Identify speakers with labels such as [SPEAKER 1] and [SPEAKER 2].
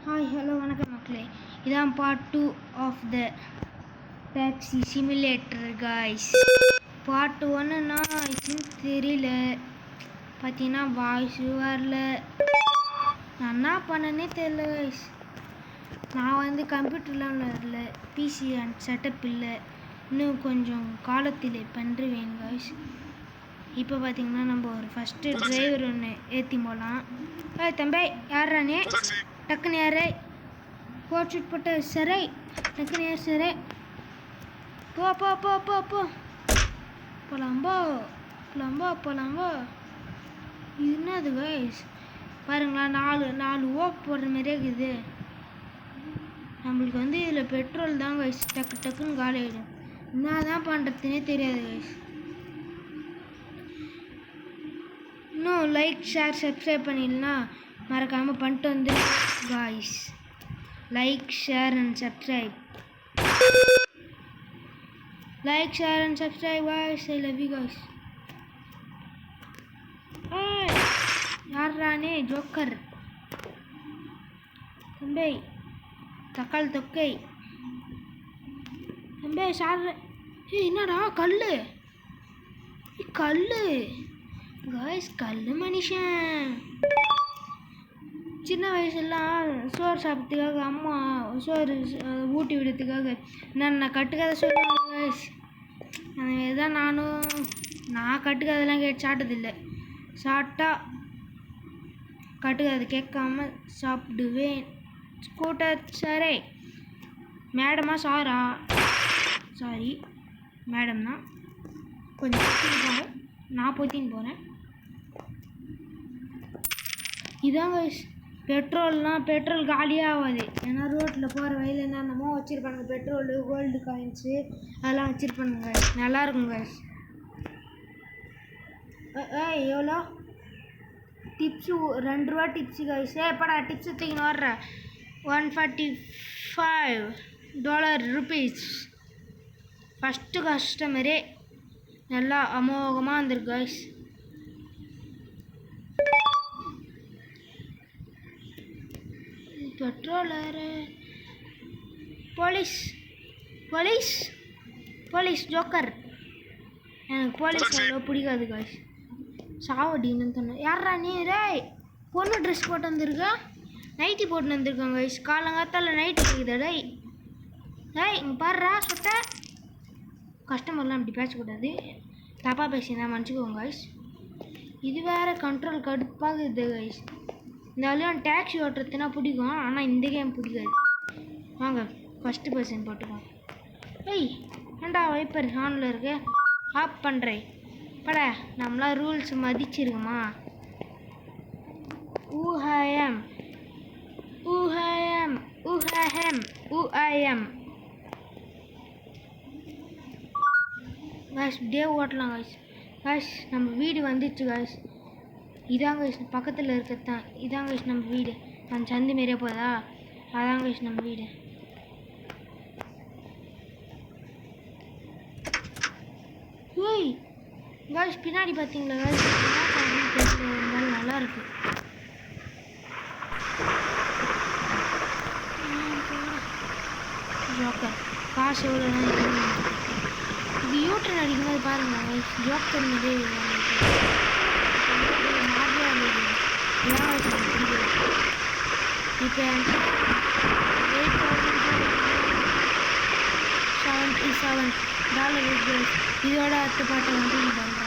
[SPEAKER 1] Hi hello வணக்கம் மக்களே. இதான் part 2 of the taxi simulator guys. Part 1ன்னா தெரியல, பார்த்தீங்கன்னா வாய்ஸ் வரல, நான் என்ன பண்ணனே தெரியல காய்ஸ். நான் கம்ப்யூட்டர்லாம் வரல, பிசி அண்ட் செட்டப் இல்லை, இன்னும் கொஞ்சம் காலத்தில் பண்ணுறேன் காய்ஸ். இப்போ பார்த்தீங்கன்னா நம்ம ஒரு ஃபஸ்ட்டு டிரைவர் ஒன்று ஏற்றி போகலாம். தம்பி யாரானே டக்குன்னு யாரு போச்சுட்டு போட்டு சரி டக்குன்னு யார் சரி போ போ போ போ போ போலாம்போ போலாம்போ போலாம்போ. என்னது கைஸ் பாருங்களா, நாலு ஓக் போடுற மாதிரியே இருக்குது. நம்மளுக்கு இதில் பெட்ரோல் தான் கைஸ் டக்கு டக்குன்னு காலி ஆகிடும். என்ன தான் பண்ணுறதுனே தெரியாது கைஸ். இன்னும் லைக் ஷேர் சப்ஸ்கிரைப் பண்ணிடலனா மறக்காமல் பண்ணிட்டு guys. Like share and subscribe, like share and subscribe guys. I love you guys. யாரானே ஜோக்கர் தம்பி தக்காளி தொக்கை தம்பி சார். என்னடா கல்லு காய்ஸ், கல்லு மனுஷன். சின்ன வயசுலாம் சோறு சாப்பிட்றதுக்காக அம்மா சோறு ஊட்டி விடுறதுக்காக நான் கட்டுக்கதை சொல்லுவாங்க காய்ஸ். அந்த தான் நான் கட்டுக்கதெல்லாம் சாப்பிட்டதில்லை. சாப்பிட்டா கட்டுக்கதை கேட்காம சாப்பிடுவேன். ஸ்கூட்டர் சரே மேடமா சாரா சாரி மேடம் தான், கொஞ்சம் போங்க, நான் போத்தின்னு போகிறேன். இதான் கைஸ் பெட்ரோல் காலியாக ஆகாது. ஏன்னா ரோட்டில் போகிற வழியில் என்னென்னமோ வச்சுருப்பாங்க, பெட்ரோலு கோல்டு காயின்ஸு அதெல்லாம் வச்சுருப்பாங்க கைஸ். நல்லாயிருக்கும் கைஸ். எவ்வளோ டிப்ஸு? 2 ரூபா டிப்ஸு கைஸ். எப்படா டிப்ஸு தூக்கின்னு வர்ற? $145 ஃபஸ்ட்டு கஸ்டமரே நல்லா அமோகமாக வந்திருக்கு கைஸ். பெட்ரோலரு போலீஸ் ஜோக்கர். எனக்கு போலீஸ் அவ்வளோ பிடிக்காது காய்ஸ். சாவடின்னு சொன்னேன். யாரா நீ? ரேய் பொண்ணு ட்ரெஸ் போட்டு வந்திருக்கா, நைட்டி போட்டு வந்திருக்காங்க காய்ஸ். காலங்காத்தால் நைட்டி இருக்குதா? டேய் இங்கே பாடுறா சொட்ட. கஸ்டமர்லாம் அப்படி பேசக்கூடாது, தப்பாக பேசினா மன்னிச்சுக்கோங்க காய்ஸ். இது வேறு கண்ட்ரோல் கடுப்பாகுது காய்ஸ். இந்த வழியாக டேக்ஸி ஓட்டுறதுனா பிடிக்கும், ஆனால் இந்த கேம் பிடிக்காது. வாங்க ஃபஸ்ட்டு பர்சன் போட்டுக்கோங்க. ஏண்டா வைப்பர் ஆனில் இருக்கு, ஆஃப் பண்ணுறேன் பட. நம்மளாம் ரூல்ஸ் மதிச்சிருக்குமா? ஊஹாயம் காய்ஸ். டே ஓட்டலாம் காய்ஸ். நம்ம வீடு வந்துடுச்சு காய்ஸ். இதாங்க கைஸ் பக்கத்தில் இருக்கிறது தான். இதாங்க கைஸ் நம்ம வீடு. அந்த சந்தி மாரியே போதா, அதாங்க கைஸ் நம்ம வீடு. காய்ஸ் பின்னாடி பார்த்தீங்களா காய்ஸ், இருந்தாலும் நல்லா இருக்கு. ஜோக்கர் காசு எவ்வளோதான் இது யூட்டன் அடிக்கும்போது பாருங்க கைஸ், ஜோக்கர் மாதிரி இப்போ $8,077 இதோட அடுத்த பாட்டை பண்ணுறேன்.